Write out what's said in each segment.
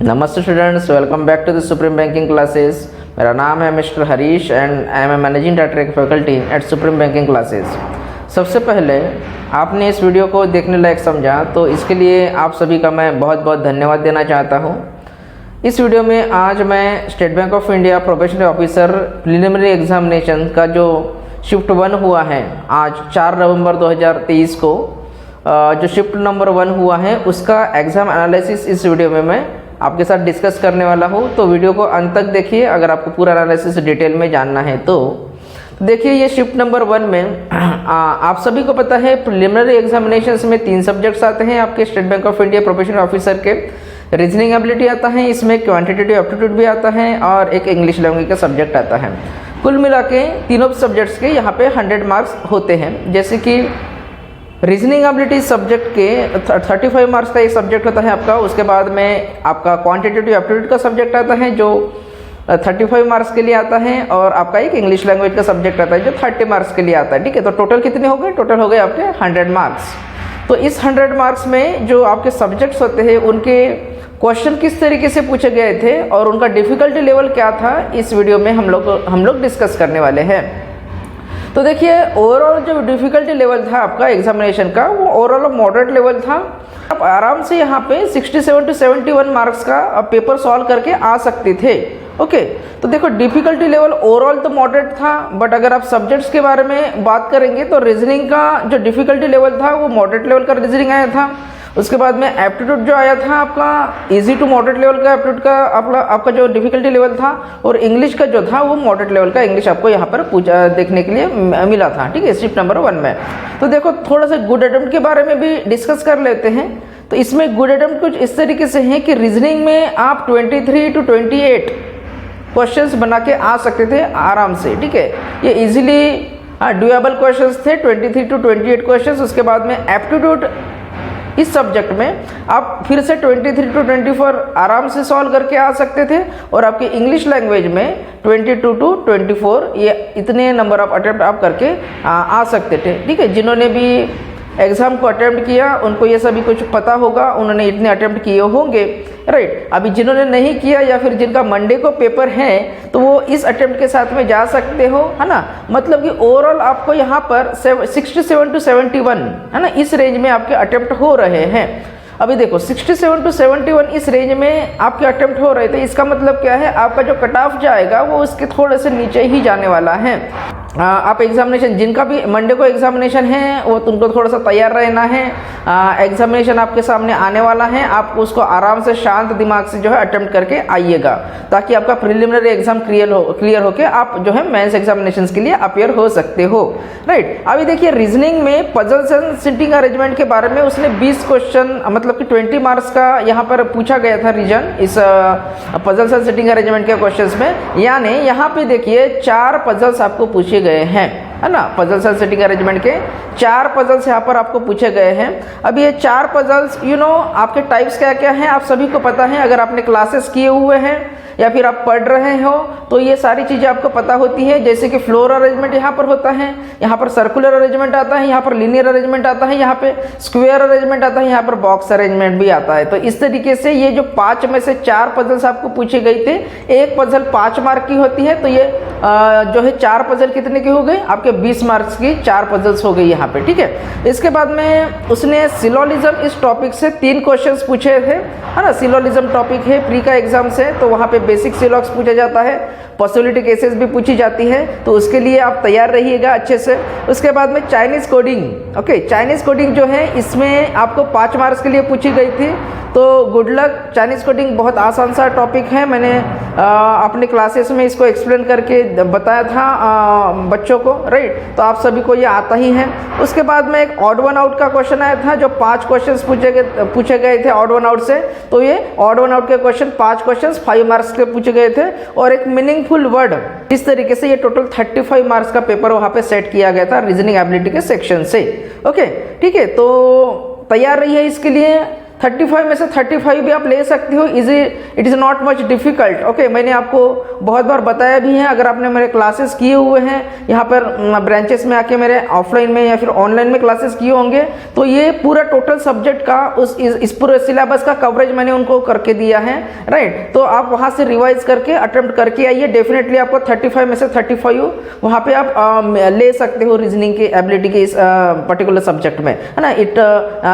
नमस्ते students, welcome back to the Supreme Banking Classes. मेरा नाम है mister Harish and I am a managing director faculty at Supreme Banking Classes. सबसे पहले आपने इस वीडियो को देखने लायक समझा तो इसके लिए आप सभी का मैं बहुत बहुत धन्यवाद देना चाहता हूँ। इस वीडियो में आज मैं state bank of India probationary officer preliminary examination का जो शिफ्ट 1 हुआ है आज 4 नवंबर 2023 को जो शिफ्ट नंबर 1 हुआ है उसका एग्ज़ाम एनालिसिस इस वीडियो में मैं आपके साथ डिस्कस करने वाला हूँ। तो वीडियो को अंत तक देखिए अगर आपको पूरा एनालिसिस डिटेल में जानना है तो। देखिए ये शिफ्ट नंबर 1 में आप सभी को पता है प्रिलिमिनरी एग्जामिनेशंस में 3 सब्जेक्ट्स आते हैं आपके state bank of India probationary officer के। रीजनिंग एबिलिटी आता है, इसमें क्वांटिटेटिव एप्टीट्यूड भी आता है और एक इंग्लिश लैंग्वेज का सब्जेक्ट आता है। कुल मिला के तीनों सब्जेक्ट्स के यहाँ पे 100 मार्क्स होते हैं। जैसे कि रीजनिंग एबिलिटी सब्जेक्ट के 35 मार्क्स का एक सब्जेक्ट होता है आपका। उसके बाद में आपका क्वांटिटेटिव एप्टीट्यूड का सब्जेक्ट आता है जो 35 मार्क्स के लिए आता है और आपका एक इंग्लिश लैंग्वेज का सब्जेक्ट आता है जो 30 मार्क्स के लिए आता है। ठीक है, तो टोटल कितने हो गए? टोटल हो गए आपके 100 मार्क्स। तो इस 100 मार्क्स में जो आपके सब्जेक्ट्स होते हैं उनके क्वेश्चन किस तरीके से पूछे गए थे और उनका डिफ़िकल्टी लेवल क्या था, इस वीडियो में हम लोग डिस्कस करने वाले हैं। तो देखिए ओवरऑल जो डिफ़िकल्टी लेवल था आपका एग्जामिनेशन का वो ओवरऑल मॉडरेट लेवल था। आप आराम से यहाँ पे 67 to 71 मार्क्स का पेपर सॉल्व करके आ सकते थे। ओके, तो देखो डिफ़िकल्टी लेवल ओवरऑल तो मॉडरेट था, बट अगर आप सब्जेक्ट्स के बारे में बात करेंगे तो रीजनिंग का जो डिफ़िकल्टी लेवल था वो मॉडरेट लेवल का रीजनिंग आया था। उसके बाद में एप्टीट्यूड जो आया था आपका इजी टू मॉडरेट लेवल का एप्टीट्यूड का आपका जो डिफ़िकल्टी लेवल था, और इंग्लिश का जो था वो मॉडरेट लेवल का इंग्लिश आपको यहाँ पर पूछा देखने के लिए मिला था। ठीक है, शिफ्ट नंबर 1 में। तो देखो थोड़ा सा गुड अटेम्प्ट के बारे में भी डिस्कस कर लेते हैं। तो इसमें गुड अटेम्प्ट कुछ इस तरीके से है कि रीजनिंग में आप 23 to 28 क्वेश्चंस बना के आ सकते थे आराम से। ठीक है, ये इजीली डुएबल क्वेश्चंस थे 23 to 28 क्वेश्चंस। उसके बाद में एप्टीट्यूड इस सब्जेक्ट में आप फिर से 23 to 24 आराम से सॉल्व करके आ सकते थे, और आपके इंग्लिश लैंग्वेज में 22 to 24 ये इतने नंबर ऑफ अटेम्प्ट आप करके आ सकते थे। ठीक है, जिन्होंने भी एग्ज़ाम को अटेम्प्ट किया उनको ये सभी कुछ पता होगा, उन्होंने इतने अटेम्प्ट किए होंगे, राइट। अभी जिन्होंने नहीं किया या फिर जिनका मंडे को पेपर है तो वो इस अटेम्प्ट के साथ में जा सकते हो, है ना। मतलब कि ओवरऑल आपको यहाँ पर 67 to 71 है ना, इस रेंज में आपके अटेम्प्ट हो रहे हैं। अभी देखो 67 to 71 इस रेंज में आपके अटेम्प्ट हो रहे थे, इसका मतलब क्या है, आपका जो कट ऑफ जाएगा वो उसके थोड़े से नीचे ही जाने वाला है। आप एग्जामिनेशन जिनका भी मंडे को एग्जामिनेशन है वो तुमको थोड़ा सा तैयार रहना है। एग्जामिनेशन आपके सामने आने वाला है, आप उसको आराम से शांत दिमाग से जो है अटेम्प्ट करके आइएगा, ताकि आपका प्रिलिमिनरी एग्जाम क्लियर होके आप जो है मेंस एग्जामिनेशन के लिए अपियर हो सकते हो, राइट। अभी देखिए रीजनिंग में पजल्स एंड सिटिंग अरेंजमेंट के बारे में उसने 20 क्वेश्चन मतलब कि 20 मार्क्स का यहाँ पर पूछा गया था रीजन इस पजल्स एंड सिटिंग अरेंजमेंट के क्वेश्चंस में। यानी यहाँ पे देखिए 4 पजल्स आपको पूछे गए हैं, है ना। पजल्स एंड सिटिंग अरेंजमेंट के 4 पजल्स यहाँ पर आपको पूछे गए हैं। अब ये 4 पजल्स आपके टाइप्स क्या क्या हैं आप सभी को पता है। अगर आपने क्लासेस किए हुए हैं या फिर आप पढ़ रहे हो तो ये सारी चीज़ें आपको पता होती है। जैसे कि फ्लोर अरेंजमेंट यहाँ पर होता है, यहाँ पर सर्कुलर अरेंजमेंट आता है, यहाँ पर लीनियर अरेंजमेंट आता है, यहाँ पे स्क्वायर अरेंजमेंट आता है, यहाँ पर बॉक्स अरेंजमेंट भी आता है। तो इस तरीके से ये जो 5 में से 4 पजल्स आपको पूछे गए थे, एक पजल 5 मार्क की होती है, तो ये जो है 4 पजल कितने के हो गए आपके 20 मार्क्स की 4 पजल्स हो गई यहाँ पे। ठीक है, इसके बाद में उसने सिलोलिज्म इस टॉपिक से 3 क्वेश्चंस पूछे थे, है ना। सिलोलिज्म टॉपिक है प्री का एग्जाम से, तो वहाँ पे बेसिक सिलॉक्स पूछा जाता है, पॉसिबिलिटी केसेस भी पूछी जाती है, तो उसके लिए आप तैयार रहिएगा अच्छे से। उसके बाद में Chinese coding, okay, Chinese coding जो है इसमें आपको 5 मार्क्स के लिए पूछी गई थी, तो गुड लक। चाइनीज़ कोडिंग बहुत आसान सा टॉपिक है, मैंने अपने क्लासेस में इसको एक्सप्लेन करके बताया था बच्चों को, राइट। तो आप सभी को ये आता ही है। उसके बाद में एक ऑड वन आउट का क्वेश्चन आया था, जो 5 क्वेश्चन पूछे गए थे ऑड वन आउट से, तो ये ऑड वन आउट के क्वेश्चन 5 क्वेश्चन 5 मार्क्स के पूछे गए थे, और एक मीनिंगफुल वर्ड। इस तरीके से ये टोटल 35 मार्क्स का पेपर वहाँ पे सेट किया गया था रीजनिंग एबिलिटी के सेक्शन से। ओके, ठीक है, तो तैयार रहिए इसके लिए। 35 में से 35 भी आप ले सकते हो easy, it is not much difficult. Okay, मैंने आपको बहुत बार बताया भी है, अगर आपने मेरे क्लासेस किए हुए हैं यहाँ पर ब्रांचेस में आके मेरे ऑफलाइन में या फिर ऑनलाइन में क्लासेस किए होंगे, तो ये पूरा टोटल सब्जेक्ट का इस पूरे सिलेबस का कवरेज मैंने उनको करके दिया है, राइट। तो आप वहाँ से रिवाइज करके अटेम्प्ट करके आइए, डेफिनेटली आपको 35 में से 35 वहाँ पे आप ले सकते हो रीजनिंग की एबिलिटी के इस पर्टिकुलर सब्जेक्ट में, है ना।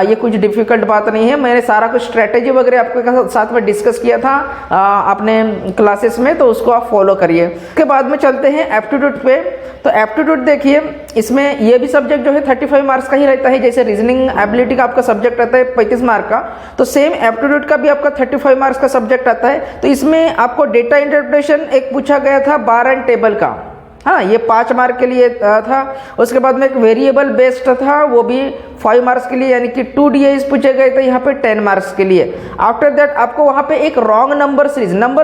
ये कुछ डिफिकल्ट बात नहीं है, मैंने सारा कुछ स्ट्रेटेजी वगैरह आपके साथ में डिस्कस किया था आपने क्लासेस में, तो उसको आप फॉलो करिए। उसके बाद में चलते हैं एप्टीट्यूड पे। तो एप्टीट्यूड देखिए, इसमें ये भी सब्जेक्ट जो है 35 मार्क्स का ही रहता है, जैसे रीजनिंग एबिलिटी का आपका सब्जेक्ट रहता है 35 मार्क का, तो सेम एप्टीट्यूड का भी आपका 35 मार्क्स का सब्जेक्ट आता है। तो इसमें आपको डेटा इंटरप्रिटेशन एक पूछा गया था बार एंड टेबल का, हाँ, ये 5 मार्क के लिए था। उसके बाद में एक वेरिएबल बेस्ड था, वो भी 5 मार्क्स के लिए, यानी कि 2 DIs पूछे गए थे यहाँ पे 10 मार्क्स के लिए। आफ्टर दैट आपको वहाँ पे एक रॉन्ग नंबर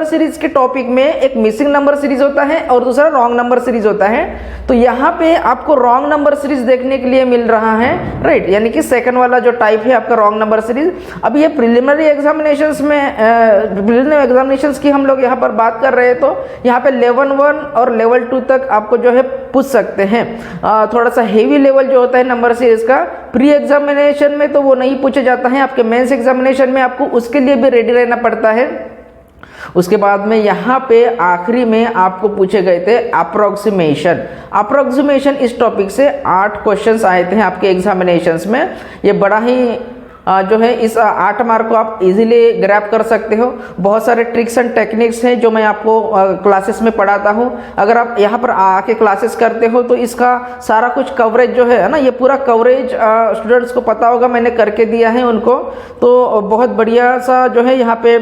सीरीज के टॉपिक में एक मिसिंग नंबर सीरीज होता है और दूसरा रॉन्ग नंबर सीरीज होता है। तो यहाँ पे आपको रॉन्ग नंबर सीरीज देखने के लिए मिल रहा है, राइट, यानी कि सेकंड वाला जो टाइप है आपका रॉन्ग नंबर सीरीज। अब ये प्रिलिमिनरी एग्जामिनेशंस में प्रिलिमिनरी एग्जामिनेशंस की हम लोग यहाँ पर बात कर रहे हैं, तो यहाँ पे लेवल 1 और लेवल 2 तक आपको जो है पूछ सकते हैं। थोड़ा सा हेवी लेवल जो होता है नंबर सीरीज का प्री एग्जामिनेशन में तो वो नहीं पूछा जाता है, आपके मेंस एग्जामिनेशन में आपको उसके लिए भी रेडी रहना पड़ता है। उसके बाद में यहाँ पे आखिरी में आपको पूछे गए थे अप्रोक्सीमेशन इस टॉपिक से 8 क्वेश्चंस आए थे आपके एग्जामिनेशंस में। ये बड़ा ही जो है इस 8 मार्क को आप इजीली ग्रैब कर सकते हो। बहुत सारे ट्रिक्स एंड टेक्निक्स हैं जो मैं आपको क्लासेस में पढ़ाता हूँ। अगर आप यहाँ पर आके क्लासेस करते हो तो इसका सारा कुछ कवरेज जो है ना, ये पूरा कवरेज स्टूडेंट्स को पता होगा, मैंने करके दिया है उनको, तो बहुत बढ़िया सा जो है यहाँ पे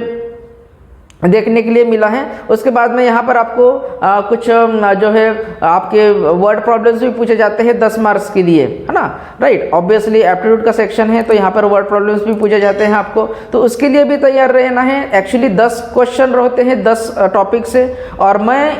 देखने के लिए मिला है। उसके बाद में यहाँ पर आपको कुछ जो है आपके वर्ड प्रॉब्लम्स भी पूछे जाते हैं 10 मार्क्स के लिए, है ना, राइट। ऑब्वियसली एप्टीट्यूड का सेक्शन है तो यहाँ पर वर्ड प्रॉब्लम्स भी पूछे जाते हैं आपको, तो उसके लिए भी तैयार रहना है। एक्चुअली 10 क्वेश्चन रहते हैं 10 टॉपिक से, और मैं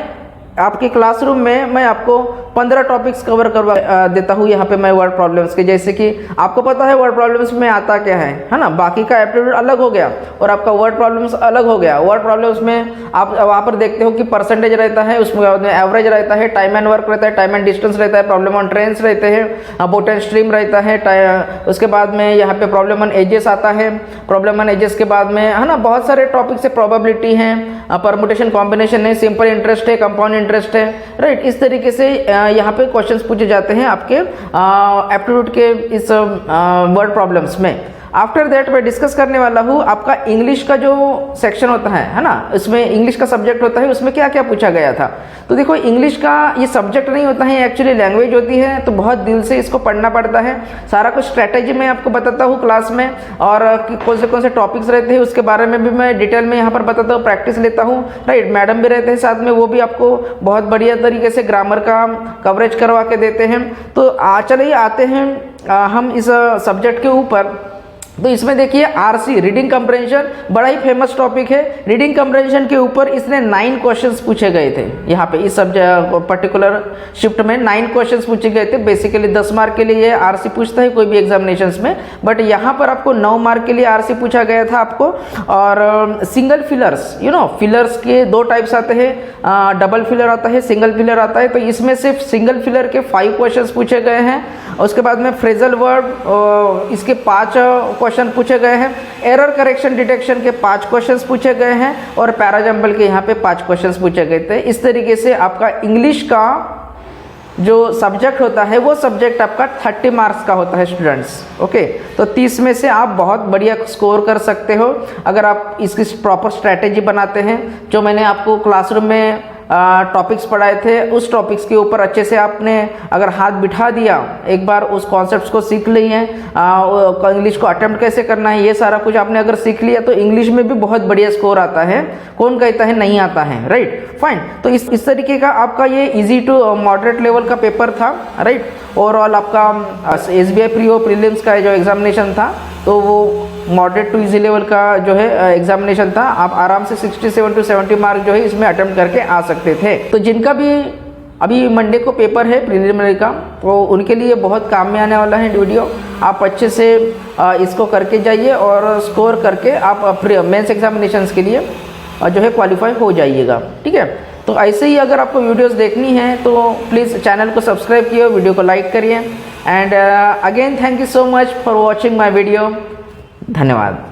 आपके क्लासरूम में मैं आपको 15 टॉपिक्स कवर करवा देता हूँ यहाँ पे मैं वर्ड प्रॉब्लम्स के। जैसे कि आपको पता है वर्ड प्रॉब्लम्स में आता क्या है ना, बाकी का एप्टीट्यूड अलग हो गया और आपका वर्ड प्रॉब्लम्स अलग हो गया। वर्ड प्रॉब्लम्स में आप वहाँ पर देखते हो कि परसेंटेज रहता है, उसमें एवरेज रहता है, टाइम एंड वर्क रहता है, टाइम एंड डिस्टेंस रहता है, प्रॉब्लम ऑन ट्रेन्स रहते हैं, बोट एंड स्ट्रीम रहता है। उसके बाद में यहाँ पे प्रॉब्लम ऑन एजेस आता है, प्रॉब्लम ऑन एजेस के बाद में, है ना, बहुत सारे टॉपिक से प्रोबेबिलिटी है, परमुटेशन कॉम्बिनेशन है, सिंपल इंटरेस्ट है, कंपाउंड इंटरेस्ट है, राइट। इस तरीके से यहाँ पे क्वेश्चंस पूछे जाते हैं आपके एप्टीट्यूड के इस वर्ड प्रॉब्लम्स में। आफ्टर दैट मैं डिस्कस करने वाला हूँ आपका इंग्लिश का जो सेक्शन होता है ना, इसमें इंग्लिश का सब्जेक्ट होता है, उसमें क्या क्या पूछा गया था। तो देखो, इंग्लिश का ये सब्जेक्ट नहीं होता है, एक्चुअली लैंग्वेज होती है, तो बहुत दिल से इसको पढ़ना पड़ता है। सारा कुछ स्ट्रैटेजी मैं आपको बताता हूँ क्लास में, और कौन से टॉपिक्स रहते हैं उसके बारे में भी मैं डिटेल में यहाँ पर बताता हूँ, प्रैक्टिस लेता हूँ, राइट। मैडम भी रहते हैं साथ में, वो भी आपको बहुत बढ़िया तरीके से ग्रामर का कवरेज करवा के देते हैं। तो चलिए आते हैं हम इस सब्जेक्ट के ऊपर। तो इसमें देखिए आरसी रीडिंग कंप्रेंशन बड़ा ही फेमस टॉपिक है। रीडिंग कंप्रेंशन के ऊपर इसने 9 क्वेश्चंस पूछे गए थे। यहाँ पे इस सब्जेक्ट पर्टिकुलर शिफ्ट में 9 क्वेश्चंस पूछे गए थे। बेसिकली 10 मार्क के लिए आरसी पूछता है कोई भी एग्जामिनेशंस में, बट यहाँ पर आपको 9 मार्क के लिए आरसी पूछा गया था आपको। और सिंगल फिलर्स, फिलर्स के 2 टाइप्स आते हैं, डबल फिलर आता है, सिंगल फिलर आता है। तो इसमें सिर्फ सिंगल फिलर के 5 क्वेश्चन पूछे गए हैं। उसके बाद में फ्रेजल वर्ब, इसके 5 क्वेश्चन पूछे गए हैं। एरर करेक्शन डिटेक्शन के 5 क्वेश्चंस पूछे गए हैं, और पैराजम्बल के यहाँ पे 5 क्वेश्चंस पूछे गए थे। इस तरीके से आपका इंग्लिश का जो सब्जेक्ट होता है वो सब्जेक्ट आपका 30 मार्क्स का होता है स्टूडेंट्स। ओके, तो 30 में से आप बहुत बढ़िया स्कोर कर सकते हो अगर आप इसकी प्रॉपर स्ट्रैटेजी बनाते हैं। जो मैंने आपको क्लासरूम में टॉपिक्स पढ़ाए थे, उस टॉपिक्स के ऊपर अच्छे से आपने अगर हाथ बिठा दिया, एक बार उस कॉन्सेप्ट्स को सीख लिए हैं, इंग्लिश को अटेम्प्ट कैसे करना है, ये सारा कुछ आपने अगर सीख लिया तो इंग्लिश में भी बहुत बढ़िया स्कोर आता है। कौन कहता है नहीं आता है, राइट, फाइन। तो इस तरीके का आपका ये इजी टू मॉडरेट लेवल का पेपर था, राइट। ओवरऑल आपका SBI प्री प्रीलिम्स का जो एग्जामिनेशन था तो वो मॉडरेट टू इजी लेवल का जो है एग्जामिनेशन था। आप आराम से 67 to 70 मार्क जो है इसमें अटेम्प्ट करके आ सकते थे। तो जिनका भी अभी मंडे को पेपर है प्रीलिमिनरी का, तो उनके लिए बहुत काम में आने वाला है वीडियो। आप अच्छे से इसको करके जाइए और स्कोर करके आप मेंस एग्जामिनेशंस के लिए जो है क्वालिफाई हो जाइएगा, ठीक है। तो ऐसे ही अगर आपको वीडियोस देखनी है तो प्लीज़ चैनल को सब्सक्राइब किए, वीडियो को लाइक करिए। And again thank you so much for watching my video. धन्यवाद।